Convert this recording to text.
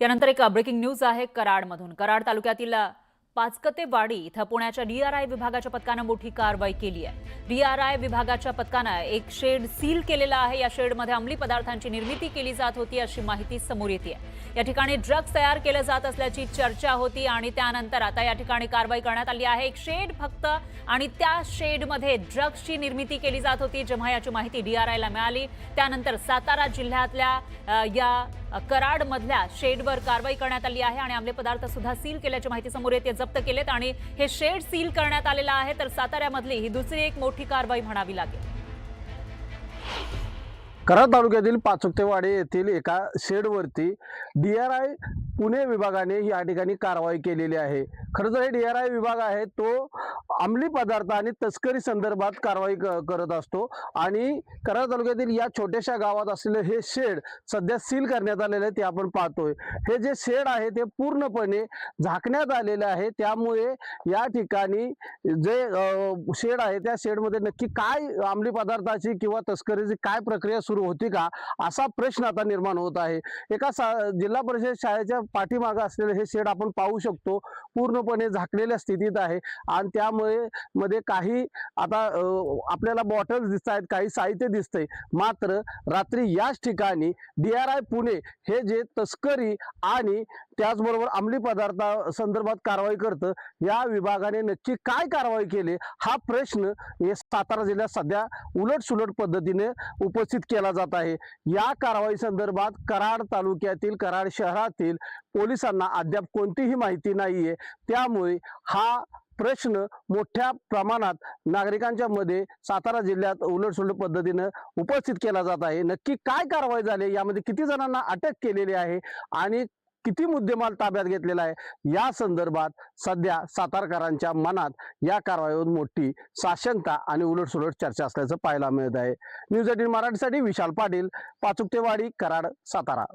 यानंतर एक breaking news आहे कराडमधून। कराड तालुक्यातील पाचकतेवाडी इथं पुण्याच्या डीआरआय विभागाच्या पथकानं मोठी कारवाई केली आहे। डीआरआय विभागाच्या पथकानं एक शेड सील केलेला आहे। या शेडमध्ये अंमली पदार्थांची निर्मिती केली जात होती अशी माहिती समोर येते। या ठिकाणी ड्रग्ज तयार केले जात असल्याची चर्चा होती आणि त्यानंतर आता या ठिकाणी कारवाई करण्यात आली आहे। एक शेड फक्त आणि त्या शेडमध्ये ड्रग्जची निर्मिती केली जात होती। जेव्हा याची माहिती डीआरआयला मिळाली त्यानंतर सातारा जिल्ह्यातल्या या कराडमधल्या शेडवर कारवाई करण्यात आली आहे आणि अंमली पदार्थ सुद्धा सील केल्याची माहिती समोर येते। जप्त केलेत आणि हे शेड सील करण्यात आलेलं आहे। तर साताऱ्यामधली ही दुसरी एक मोठी कारवाई म्हणावी लागेल। कराड तालुक्यातील पाचकतेवाडी येथील एका शेडवरती डीआरआय पुणे विभागाने या ठिकाणी कारवाई केलेली आहे। खरं तर हे डीआरआय विभाग आहे तो अंमली पदार्थ आणि तस्करी संदर्भात कारवाई करत असतो आणि कराड तालुक्यातील या छोट्याशा गावात असलेले हे शेड सध्या सील करण्यात आलेले आहे ते आपण पाहतोय। हे जे शेड आहे ते पूर्णपणे झाकण्यात आलेले आहे। त्यामुळे या ठिकाणी जे शेड आहे त्या शेडमध्ये नक्की काय अंमली पदार्थाची किंवा तस्करीची काय प्रक्रिया सुरू होती का असा प्रश्न आता निर्माण होत आहे। एका जिल्हा परिषद शाळेच्या पाठीमागे असलेले हे शेड आपण पाहू शकतो पूर्णपणे झाकलेल्या स्थितीत आहे आणि त्यामुळे मध्ये काही आता आपल्याला बॉटल्स दिसत आहेत, काही साहित्य दिसतंय। मात्र रात्री याच ठिकाणी डीआरआय पुणे हे जे तस्करी आणि त्याचबरोबर अंमली पदार्थ संदर्भात कारवाई करतं या विभागाने नक्की काय कारवाई केली हा प्रश्न हे सातारा जिल्ह्यात सध्या उलटसुलट पद्धतीने उपस्थित केला जात आहे। या कारवाई संदर्भात कराड तालुक्यातील कराड शहरातील पोलिसांना अद्याप कोणतीही माहिती नाहीये। त्यामुळे हा प्रश्न मोठ्या प्रमाणात नागरिकांच्या मध्ये सातारा जिल्ह्यात उलटसुलट पद्धतीने उपस्थित केला जात आहे। नक्की काय कारवाई झाली, यामध्ये किती जणांना अटक केलेली आहे आणि किती मुद्देमाल ताब्यात घेतलेला आहे या संदर्भात सध्या सातारकरांच्या मनात या कारवाईवर मोठी साशंकता आणि उलटसुलट चर्चा असल्याचं पाहायला मिळत आहे। न्यूज 18 मराठीसाठी विशाल पाटील, पाचकतेवाडी, कराड, सातारा।